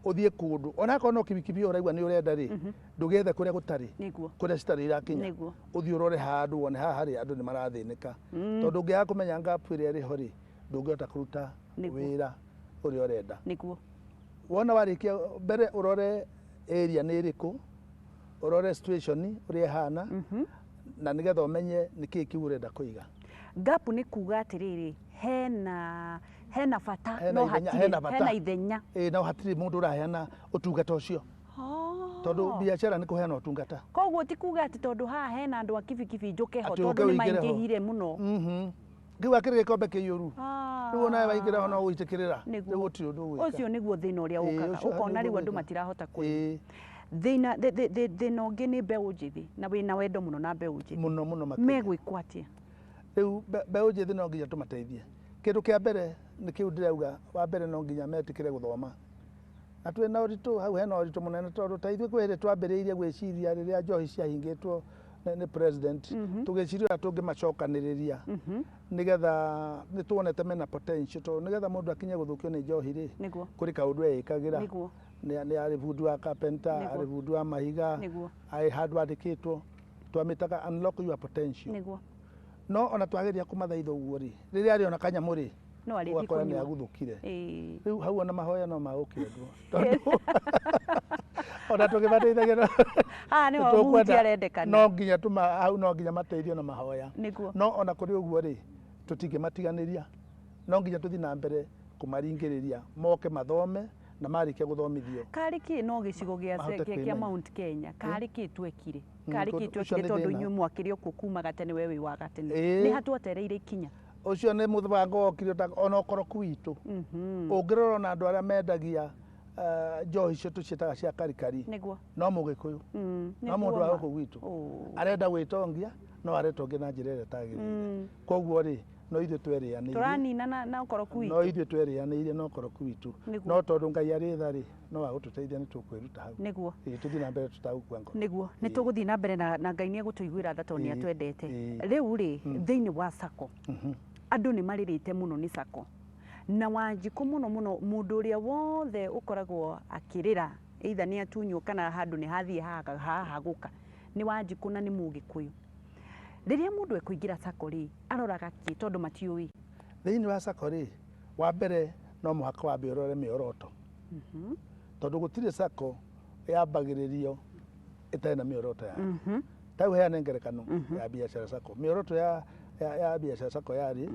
uthie kundu ona kono kibikibi uraigwa ni urenda ri ndugethe kuria gutari kuria citari irakinya uthie urore handu wone haha hari andu ni marathinika tondu ungiaga kumenya gap ĩrĩa ĩrĩ ho ri ndungihota kuruta wira uria urenda niguo wona warikia mbere urore area ni iriku urore situation uria hana na nigetha umenye niki kiu urenda kuiga gap ni kuga atiriri hena bata no hena ithenya no hatiri mundu uraheana utungata ucio tondu biacara ni kuheana utungata koguo ti kuga ati tondu haha hena andu a kibikibi njuke ho tondu ni maingihire muno ngiwa kiri gikombe kiuru riu nawe waingira ho no uitikirira riu gutiri undu gwika ucio niguo thina uria ukaga ukona riu andu matirahota kwi thina ungi ni mbeũ njithi na wina wendo muno na mbeũ njithi muno megwikwo atia riu mbeũ njithi no nginya tumateithie kindu kia mbere ni kiu ndirauga wa mbere no nginya metikire guthoma na twi na uritu hau hena uritu munene tondu ta ithuĩ kwĩhĩrĩ twambĩrĩirie gwĩciria rĩrĩa njohi ciahingĩtwo ni president tugĩciria tũngĩmacokanĩrĩria nigetha nĩ tuonete mena potential tondu nigetha mũndũ akinye gũthũkio nĩ njohi rĩ kũrĩ kaũndũ ekagĩra nĩ arĩ bundi wa carpenter arĩ bundi wa mahiga arĩ handũ andĩkĩtwo twamĩtaga unlock your potential no ona twageria kũmathaitha ũguo rĩ rĩrĩa arĩ ona kanyamũ rĩ no arĩthi kũnyua nĩ agũthũkire rĩu hau ona mahoya no magũkĩendwo tondu ona tũgĩmateithagia nĩ mũhuti arendekana no nginya hau no nginya mateithio na mahoya no ona kũrĩ ũguo rĩ tũtingĩmatiganĩria no nginya tũthiĩ na mbere kũmaringĩrĩria moke mathome na marikia guthomithio kariki no gicigo gia Mount Kenya kariki twekire kariki twekire tondu inyu mwakire okuo kuma gatene wewe wa gatene ni hatwetereire ikinya ucio ni muthango okire ona okoroku witu ungirora na andu aria mendagia njohi cio tucietaga cia karikari no mugikuyu no mundu wa guku witu arenda gwitongia no aretongia na njira ĩrĩa ĩtagĩrĩire koguo ri no ithuĩ twerĩanĩire turanina na ukoroku witu no ithuĩ twerĩanĩire na ukoroku witu no tondu Ngai arĩ tha rĩ no agũtũteithia nĩ tũkwĩruta hau niguo tũthiĩ na mbere tutagũkua ngoro niguo nĩ tũgũthiĩ na mbere na Ngai nĩ egũtũiguĩra tha tondũ nĩ atwendete rĩu rĩ thĩinĩ wa sacco andũ nĩ marĩrĩte mũno nĩ sacco na Wanjikũ mũno mũno mũndũ ũrĩa wothe ũkoragwo akĩrĩra either nĩ atunywo kana handũ nĩ hathiĩ hahagũka nĩ Wanjikũ na nĩ Mũgĩkũyũ rĩrĩa mũndũ ekũingĩra sacco rĩ aroraga kĩ tondũ matiũĩ thĩinĩ wa sacco rĩ wa mbere no mũhaka wambe ũrore mĩoroto tondũ gũtirĩ sacco yambagĩrĩrio ĩtarĩ na mĩoroto yayo ta ũheane ngerekano ya biacara sacco mĩoroto ya biacara sacco yarĩ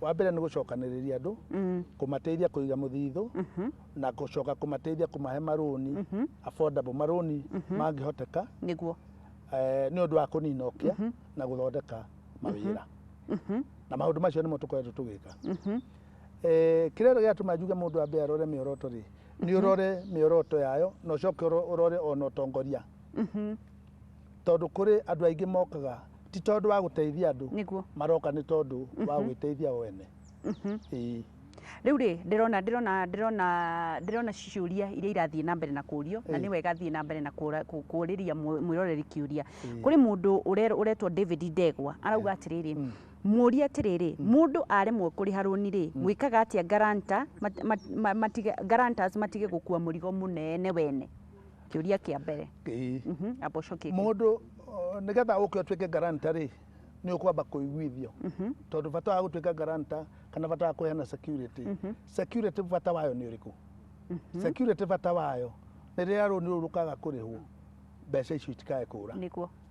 wa mbere nĩ gũcokanĩrĩria andũ kũmateithia kũiga mũthithũ na gũcoka kũmateithia kũmahe marũni affordable marũni mangĩhoteka nĩguo nĩ ũndũ wa kũnina ũkĩa na gũthondeka mawĩra na maũndũ macio nĩmo tũkoretwo tũgĩka kĩrĩa gĩatũma njuge mũndũ ambe arore mĩoroto rĩ nĩ ũrore mĩoroto yayo na ũcoke ũrore ona ũtongoria tondũ kũrĩ andũ aingĩ mokaga ti tondũ wa gũteithia andũ maroka nĩ tondũ wa gwĩteithia o ene rĩu rĩ ndĩrona ciũria iria irathiĩ na mbere na kũũrio na nĩ wega thiĩ na mbere na kũũrĩria mwĩroreri kĩũria kũrĩ mũndũ ũretwo David Ndegwa arauga atĩrĩrĩ mũũria atĩrĩrĩ mũndũ aremwo kũrĩha rũni rĩ mwĩkaga atĩa guarantors matige gũkua mũrigo mũnene wene kĩũria kĩa mbere mũndũ nĩgetha ũke ũtuĩke guarantor rĩ nä å kwamba kå iguithio tondå bata wa gå tuä ka garanta kana bata wa kåheana security security bata wayo nä å rä kå security bata wayo nä rä rä a rå nä rå rå kaga kå rä hwo mbeca icio itikae kå ra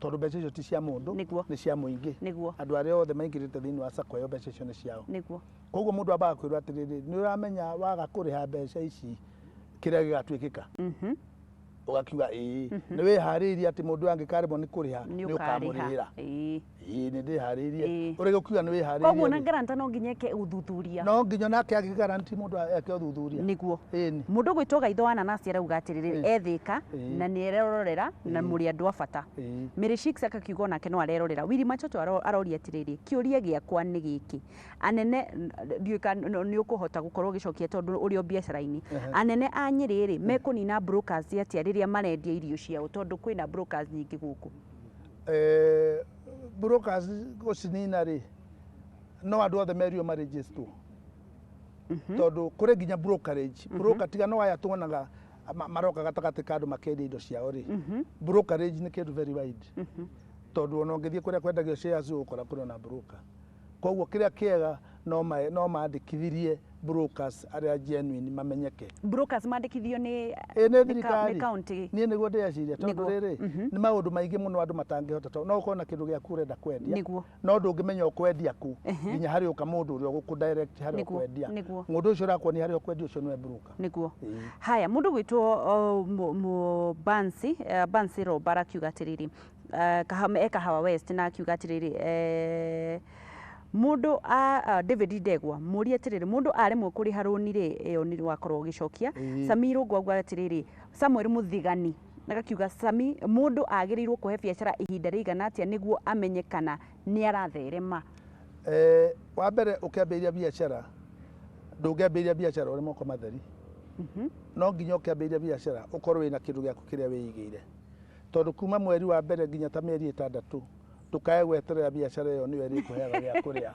tondå mbeca icio ti cia må ndå nä cia må ingä andå arä othe maingä rä te thä inä wa sako ä yo mbeca icio nä ciao koguo må ndå ambaga kwä rwo atä rä rä nä å ramenya waga kå rä ha mbeca ici kä rä a gä gatuä kä ka å gakiuga nä wä harä irie atä må ndå angä karemwo nä kå rä ha nä å kamå rä ra nä ndä harä irie å rä gå kiuga nä wä harä koguo na garanta no nginya eke uthuthuria no nginya nake agä garanti må ndå eke uthuthuria niguo må ndå gwä two gaitho wa nanasi arauga atä rä rä ethä ka na nä erorera na må rä andå a bata mä rä akakiuga onake no arerorera wili machoto aroria atä rä rä kä å ria gä akwa nä gä kä anene ndiå ka nä å kå hota gå korwo å gä cokia tondå å rä o biacara-inä anene a Nyeri rä mekå nina brokers atä rä rä a marendia irio ciao tondå kwä na brokers nyingä gå kå brokers gå cinina rä no andå othe merio marĩgĩstwo tondå kå rä nginya brokerage broker tiga no aya tuonaga maroka gatagatä ka andå makendia indo ciao rä brokerage nä kä ndå very wide tondå ona å ngä thiä kå rä a kwendagio shares å kora kå na broker koguo kä rä a kä ega no mandä kithirie brokers arĩa genuine mamenyeke brokers mandĩkithio nĩ thirikari niĩ nĩguo ndĩreciria tondũ rĩrĩ nĩ maũndũ maingĩ mũno andũ matangĩhota tondũ no ũkorwo na kĩndũ gĩaku ũrenda kwendia no ndũngĩmenya ũkwendia kũ nginya harĩ ũka mũndũ ũrĩa ũgũkũ direct harĩ ũkwendia mũndũ ũcio ũrakuonia harĩ ũkwendia ũcio nĩwe broker nĩguo haya mũndũ gwĩtwo Bansi Roba arakiuga atĩrĩrĩ Kahawa West na akiuga atĩrĩrĩ mundu David Ndegwa muria atiriri mundu aremwe kuri haruni ri iyo ni wakorwo gicokia Samiru gwagwa atiriri Samuel Muthigani nagakiuga Sami mundu agirirwo kuhe biacara ihinda rigana atia niguo amenyekana ni aratherema wa mbere ukiambĩrĩria biacara ndũngĩambĩrĩria biacara uri moko matheri no nginya ukiambĩrĩria biacara ukorwo wina kindu giaku kiria wĩigĩire tondu kuma mweri wa mbere nginya ta mĩeri 6 tukae gweterera biacara iyo niwe rikuheaga gya kuria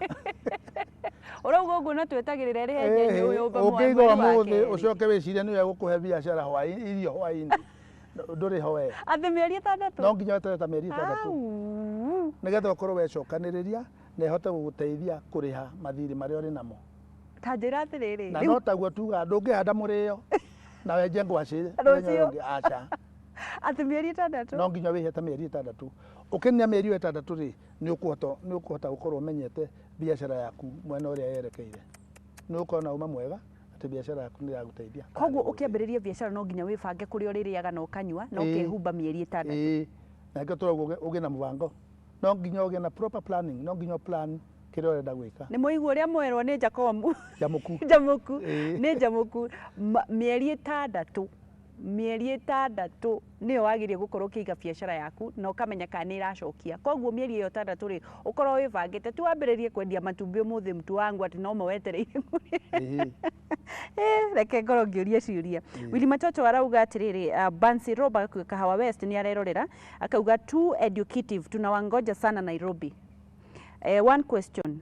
urauga uguo no twetagirira rihenye uyu mba mwe ukiiga muthi ucoke wiciria niwe gukuhe biacara hwaini irio hwaini nduri ho we athe mĩeri 6 no nginya weterere ta mĩeri 6 nigetha ukorwo wecokanĩrĩria na ihote guguteithia kuriha mathiri maria uri namo ta njĩra atĩrĩrĩ na no taguo tuga ndũngĩhanda mũrĩo na wenje ngwacĩ aca atĩ mĩeri 6 no nginya wĩhe ta mĩeri 6 ukenia mĩeri 6 rĩ nĩ ũkũhota gũkorwo umenyete biacara yaku mwena ũrĩa yerekeire nĩ ũkorwo na uma mwega atĩ biacara yaku nĩ ĩraguteithia koguo ũkĩambĩrĩria biacara no nginya wĩbange kũrĩa ũrĩrĩaga na ũkanyua na ũkehumba mĩeri 6 na nĩkĩo tũrauga ũgĩe na mũbango no nginya ũgĩe na proper planning no nginya plan kĩrĩa ũrenda gwĩka nĩ mũigua ũrĩa mwerwo nĩ Jacob Jamuku nĩ Jamuku mĩeri 6 nĩyo wagĩrĩire gũkorwo ũkĩiga biacara yaku na ũkamenya kana nĩ ĩracokia koguo mĩeri ĩyo 6 rĩ ũkorwo wĩbangĩte tu wambĩrĩrie kwendia matumbĩ ũmũthĩ mtu wangu atĩ no mawetereire reke ngorwo ngĩũria ciũria Willy Machocho arauga atĩrĩrĩ Bansi Roba Kahawa West nĩ arerorera akauga too educative tunawangoja sana Nairobi. One question,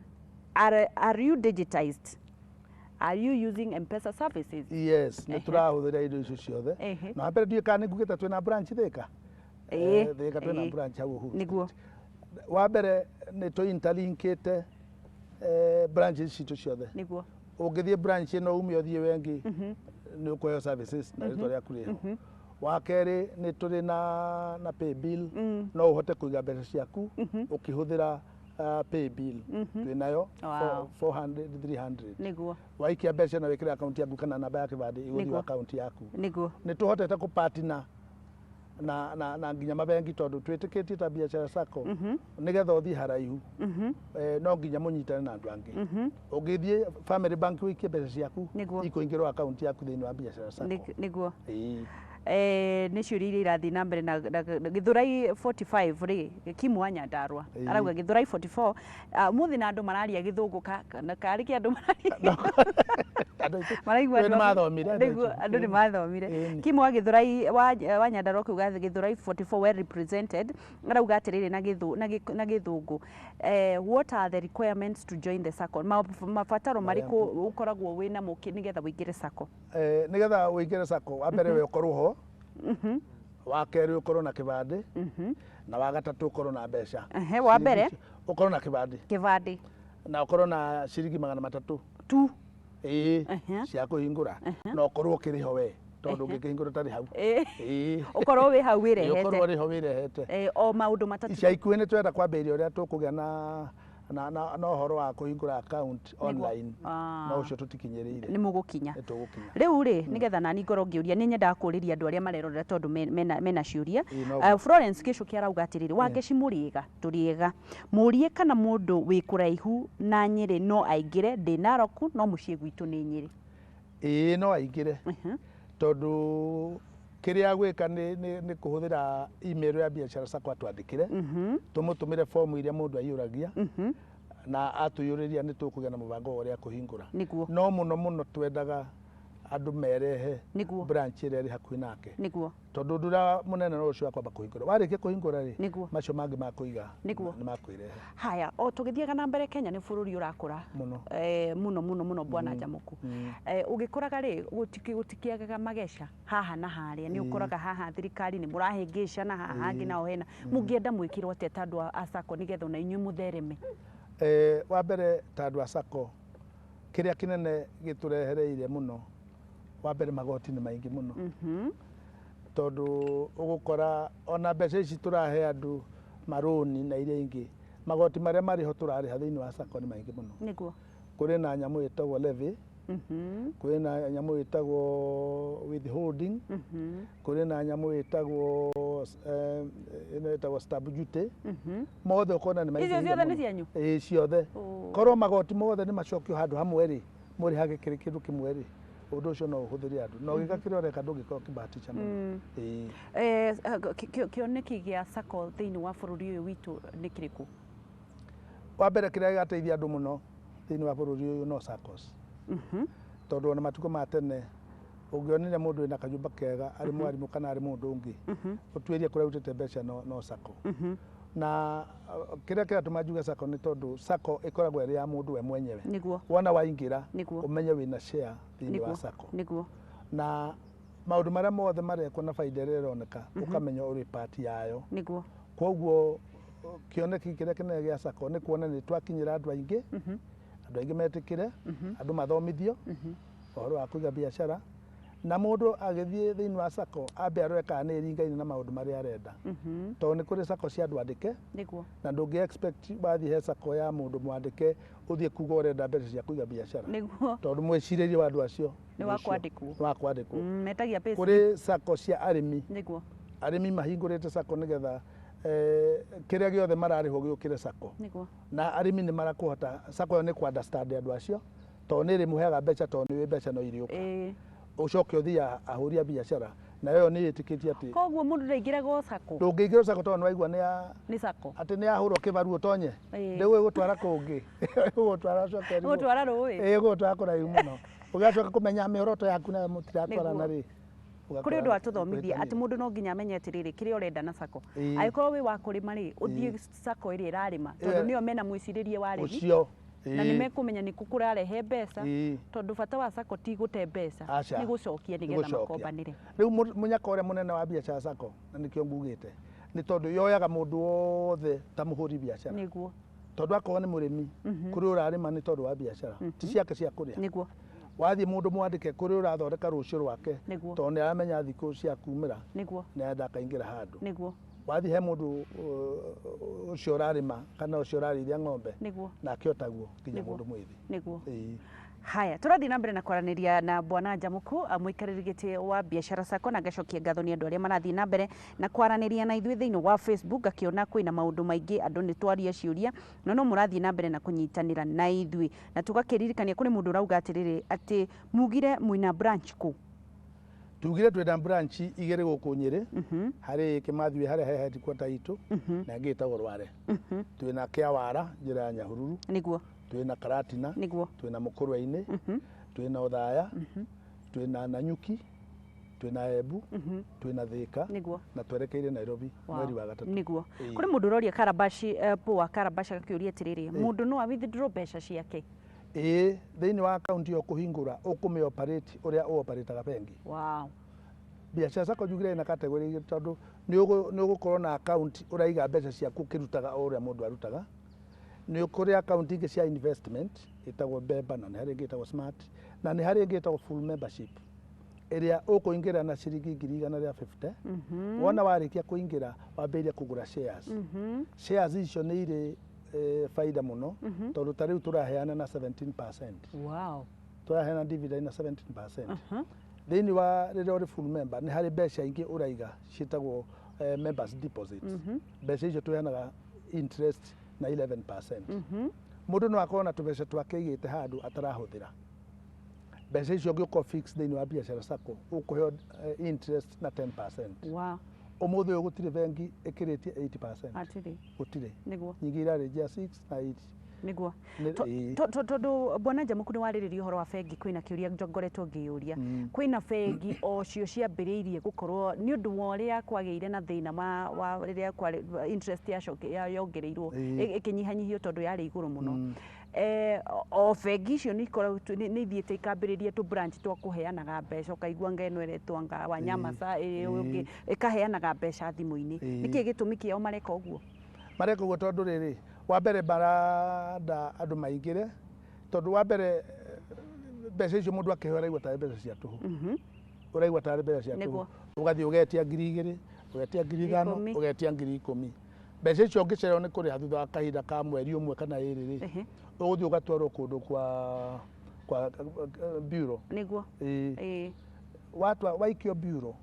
are you digitized? Are you using M-Pesa services? Yes, nĩ tũrahũthĩra indo icio ciothe na mbere ndiũ kana ngugĩte twĩna branch Thika Thika twĩna branch hau huru niguo wa mbere nĩ tũ interlinkĩte branches citũ ciothe niguo ũngĩthiĩ branch ĩno ume ũthiĩ wengi nĩ ũkũheo services na rĩtwa rĩaku rĩho wa kerĩ nĩ tũrĩ na pay bill no ũhote kũiga mbeca ciaku ũkĩhũthĩra pay bill twinayo 400 300 niguo waikia mbeca na wikira account yaku kana namba ya kibande igũthiĩ account yaku niguo nĩ tũhotete kũpartner na nginya mabengi tondũ twĩtĩkĩtie ta biacara sacco nĩgetha ũthiĩ haraihu no nginya mũnyitane na andũ angĩ ũngĩthiĩ family bank wĩikie mbeca ciaku ikũingĩrwo account yaku thĩinĩ wa biacara sacco niguo nĩ ciũria iria irathiĩ na mbere na Gĩthũrai 45 rĩ Kim wa Nyandarua arauga Gĩthũrai 44 mũthĩ na andũ mararia Gĩthũngũ kana karĩ kĩ andũ mararia maraigua andũ nĩ mathomire Kim wa Gĩthũrai wa Nyandarua kuuga Gĩthũrai 44 well represented arauga atĩrĩrĩ na Gĩthũngũ what are the requirements to join the sacco mabataro marĩkũ ũkoragwo wĩna mũkĩ nĩgetha ũingĩre sacco nĩgetha ũingĩre sacco wa mbere we ũkorwo ho wa kerĩ ũkorwo na kĩbandĩ na wa gatatũ ũkorwo na mbeca. Wa mbere ũkorwo na kĩbandĩ na ũkorwo na ciringi 300 tu cia kũhingũra na ũkorwo ũkĩrĩho we tondũ ũngĩkĩhingũra ũtarĩ hau ũkorwo wĩ hau ũkorwo ũrĩ ho wĩrehete. O maũndũ matatũ ica ikuhĩ nĩ twenda kwambĩrĩria ũrĩa tũkũgĩa na ũhoro wa kũhingũra account online no ũcio tũtikinyĩrĩire. Nĩ mũgũkinya rĩu rĩ nĩgetha nani ngorwo ngĩũria nĩ nyendaga kũũrĩria andũ arĩa marerorera tondũ mena ciũria. Florence Gĩcũki arauga atĩrĩrĩ Wangeci mũrĩega tũrĩega mũrie kana mũndũ wĩ kũraihu na Nyeri no aingĩre ndĩ Narok no mũciĩ gwitũ nĩ Nyeri. No aingĩre tondũ kĩrĩa gwĩka nĩ kũhũthĩra email ya biacara sacco atwandĩkĩre tũmũtũmĩre fomu iria mũndũ aiyũragia na atũiyũrĩria nĩ tũkũgĩa na mũbango ũrĩa kũhingũra. No mũno twendaga andũ merehe branch ĩrĩa ĩrĩ hakuhĩ nake tondũ ũndũ ũrĩa mũnene no ũcio akwamba kũhingũra. Warĩkia kũhingũra rĩ macio mangĩ ma kũiga nĩ makwĩrehe. Haya o tũgĩthiaga na mbere Kenya nĩ bũrũri ũrakũra mũno Bwana Njamuku. Ũgĩkoraga rĩ gũtikĩagaga mageca haha na harĩa nĩ ũkoraga haha thirikari nĩ mũrahĩngĩca na haha hangĩ nao hena mũngĩenda mwĩkĩrwo atĩa ta andũ a sacco nĩgetha ona inyuĩ mũthereme. Wa mbere ta andũ a sacco kĩrĩa kĩnene gĩtũrehereire mũno wa mbere magoti nĩ maingĩ mũno tondũ ũgũkora ona mbeca ici tũrahe andũ marũni na iria ingĩ magoti marĩa marĩho tũrarĩha thĩinĩ wa sacco nĩ maingĩ mũno. Kũrĩ na nyamũ ĩtagwo levy, kũrĩ na nyamũ ĩtagwo withholding, kũrĩ na nyamũ ĩtagwo stamp duty, mothe ũkona nĩ maingĩ. Icio ciothe nĩ cianyu? Ciothe. Korwo magoti mothe nĩ macokio handũ hamwe rĩ mũrĩhage kĩndũ kĩmwe rĩ ũndũ ũcio no ũhũthĩre andũ no gĩka kĩrĩa ũreka ndũngĩkorwo kĩbahatisha mũno. Kĩoneki gĩa sacco thĩinĩ wa bũrũri ũyũ witũ nĩ kĩrĩkũ? Wa mbere kĩrĩa gĩgateithia andũ mũno thĩinĩ wa bũrũri ũyũ no saccos tondũ ona matukũ ma tene ũngĩonire mũndũ wĩna kanyũmba kega arĩ mwarimũ kana arĩ mũndũ ũngĩ ũtuĩrie kũrĩa ũrutĩte mbeca no sacco. Na kĩrĩa kĩratũma njuge sacco nĩ tondũ sacco ĩkoragwo ĩrĩ ya mũndũ we mwenyewe. Wona waingĩra ũmenye wĩna share thĩinĩ wa sacco na maũndũ marĩa mothe marekwo na baida ĩrĩa ĩroneka ũkamenya ũrĩ part yayo. Koguo kĩoneki kĩrĩa kĩnene gĩa sacco nĩ kuona nĩ twakinyĩra andũ aingĩ metĩkĩre andũ mathomithio ũhoro wa kũiga biacara na mũndũ agĩthiĩ thĩinĩ wa sacco ambe arore kana nĩ ĩringaine na maũndũ marĩa arenda tondũ nĩ kũrĩ sacco cia andũ andĩke na ndũngĩ expect wathiĩ he sacco ya mũndũ mwandĩke ũthiĩ kuga ũrenda mbeca cia kũiga biacara tondũ mwĩcirĩrie wa andũ acio nĩ wakwandĩkwo. Metagia pesa. Kũrĩ sacco cia arĩmi mahingũrĩte sacco nĩgetha kĩrĩa gĩothe mararĩhwo gĩũkĩre sacco na arĩmi nĩ marakũhota sacco ĩyo nĩ ku understand andũ acio tondũ nĩ ĩrĩmũheaga mbeca tondũ nĩ mbeca no irĩũka ũcoke ũthiĩ ahũria biacara na yo nĩ ĩtĩkĩtie atĩ koguo mũndũ ndaingĩragwo sacco ndũngĩingĩra sacco tondũ nĩ waigua nĩ sacco atĩ nĩ yahũrwo kĩbaru ũtonye ndĩgũĩ gũtwara kũngĩ gũtwara cokeri gũtwara rũĩ gũtwara kũraihu mũno ũgacoka kũmenya mĩoroto yaku nayo mũtiratwarana rĩ kũrĩ ũndũ atũthomithia atĩ mũndũ no nginya amenye atĩrĩrĩ kĩrĩa ũrenda na sacco angĩkorwo wĩ wa kũrĩma rĩ ũthiĩ sacco ĩrĩa ĩrarĩma tondũ nĩyo mena mwĩcirĩrie wa arĩmi na nĩ mekũmenya nĩ kũrarehe mbeca tondũ bata wa sacco ti gũte mbeca nĩ gũcokia nĩgetha makombanĩre. Rĩu mũnyaka ũrĩa mũnene wa biacara sacco na nĩkĩo ngugĩte nĩ tondũ yoyaga mũndũ wothe ta mũhũri biacara tondũ akorwo nĩ mũrĩmi kũrĩ ũrarĩma nĩ tondũ wa biacara ti ciake cia kũrĩa wathiĩ mũndũ mwandĩke kũrĩ ũrathondeka rũciũ rwake tondũ nĩ aramenya thikũ cia kumĩra na enda akaingĩra handũ wathiĩ he mũndũ ũcio ũrarĩma kana ũcio ũrarĩithia ng'ombe nake otaguo nginya mũndũ mwĩthĩ. Haya tũrathiĩ na mbere na kwaranĩria na Bwana Njamuku mũikarĩri gĩtĩ wa biacara sacco na ngacokia ngatho nĩ andũ arĩa marathiĩ na mbere na kwaranĩria na ithuĩ thĩinĩ wa Facebook ngakĩona kwĩna maũndũ maingĩ andũ nĩ twaria ciũria no mũrathiĩ na mbere na kũnyitanĩra na ithuĩ na tũgakĩririkania kũrĩ mũndũ ũrauga atĩrĩrĩ atĩ mugire mwĩna branch kũ? Tugire twĩna branch igĩrĩ gũkũ Nyeri harĩ Kĩmathi harĩa he headquarter itũ na ĩngĩ ĩtagwo Rware twĩna Kĩawara njĩra ya Nyahururu twĩna Karatina twĩna Mũkũrwa-inĩ twĩna Othaya twĩna Nanyuki twĩna Embu twĩna Thika na twerekeire Nairobi mweri wa gatatũ. Niguo kũrĩ mũndũ ũroria Karabashi wa Karabashi akĩũria atĩrĩrĩ mũndũ no withdraw mbeca ciake? Thĩinĩ wa account yo kũhingũra ũkũmĩ operate ũrĩa ũoperataga bengi. biacara sako njugire na category tondu ni ugukorwo na account uraiga mbeca ciaku kirutaga o uria mundu arutaga ni ukuri account ingi cia investment itagwo bemba na ni hari ingi itagwo smart na ni hari ingi itagwo full membership iria ukuingira na ciringi 150 wona warikia kuingira wambiria kugura shares shares icio ni ire faida muno tondu tariu turaheana na 17%. Wow. Turaheana dividend na 17%. Thini wa riria uri full member ni hari mbeca ingi uraiga citagwo members deposits. Mbeca icio tuheanaga interest na 11%. Mundu no akona tubeca twake igite handu atarahuthira. Mbeca icio ngiko fixed thini wa biacara sako ukuheo interest na 10%. Wow. Umuthi uyu gutire bengi ikiritie 80%. Atiri. Gutire. Niguo. Nyigira rejia 6 na 8. Niguo. Tondu bwana Njamuku ni wariririe uhoro wa bengi kwina kiuria ngoretwo ngiyuria kwina bengi o cio ciambiriirie gukorwo ni undu wa uria kwageire na thina wa riria kwa interest ya yongereirwo ikinyihanyihio tondu yari iguru muno o bengi icio ni ithiite ikambiririe tu branch twa kuheanaga mbeca ukaigua ngeno iretwanga Wanyamasa ungi ikaheanaga mbeca thimu-ini niki gitumi kiao mareka uguo tondu riri wa mbere baranda andu maingire tondu wa mbere mbeca icio mundu akiheo araigua ta mbeca cia tuhu uraigua ta mbeca cia tuhu ugathii ugetia 2,000 ugetia 5,000 ugetia 10,000 mbeca icio ngicerwo ni kuriha thutha wa kahinda ka mweri umwe kana iri uguthii ugatwarwo kundu kwa bureau niguo waikio bureau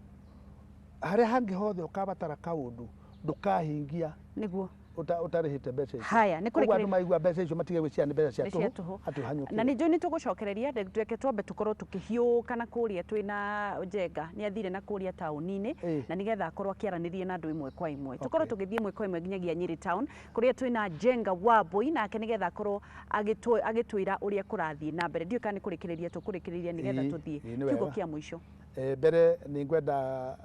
haria hangi hothe ukabatara kaundu ndukahingia niguo utarihite mbeca icio haya ni kuri andu maigua mbeca icio matige gwiciria ni mbeca cia tuhu atuhanyukie na ni tugucokereria tweke twambe tukorwo tukihiuka na kuria twina Njenga ni athire na kuria tauni-ini na nigetha akorwo akiaranirie na andu imwe kwa imwe tukorwo tugithie imwe kwa imwe nginyagia Nyeri town kuria twina Njenga Wambui nake nigetha akorwo agitwira uria kurathie na mbere ndiuka ni kurikiriria nigetha tuthie kiugo kia mwisho mbere ni ngwenda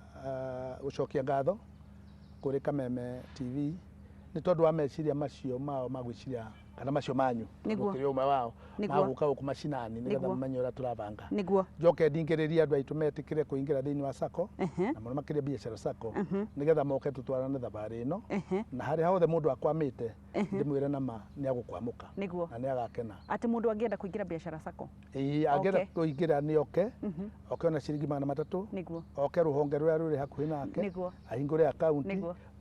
gucokia ngatho kuri Kameme TV ni tondu wa meciria macio mao magwiciria kana macio manyu niguo umwe wao maguka guku macinani nigetha mumenye uria turabanga niguo njoke ndingiriria andu aitu metikire kuingira thiini wa sako na muno makiria biacara sako nigetha moke tutwarane thabari ino na hari hothe mundu akwamite ndimwire nama ni agukwamuka na ni agakena ati mundu angienda kuingira biacara sako angienda kuingira ni oke ona ciringi 300 niguo oke ruhonge ruria ruri hakuhi nake ahingure account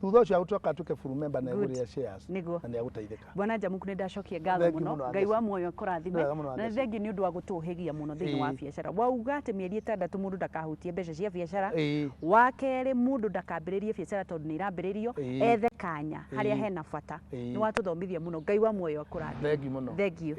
thutha ucio agucoka atuke full member na igure shares na ni aguteithika bwana Njamuku ni ndacokia ngatho muno Ngai wa muoyo kurathime na thengi ni undu wa gutuhigia muno thiini wa biacara wauga ati mieri 6 mundu ndakahutie mbeca cia biacara wa keri mundu ndakambiririe biacara tondu ni irambiririo ethe kanya haria hena bata ni watuthomithia muno Ngai wa muoyo akurathime thengi muno thengi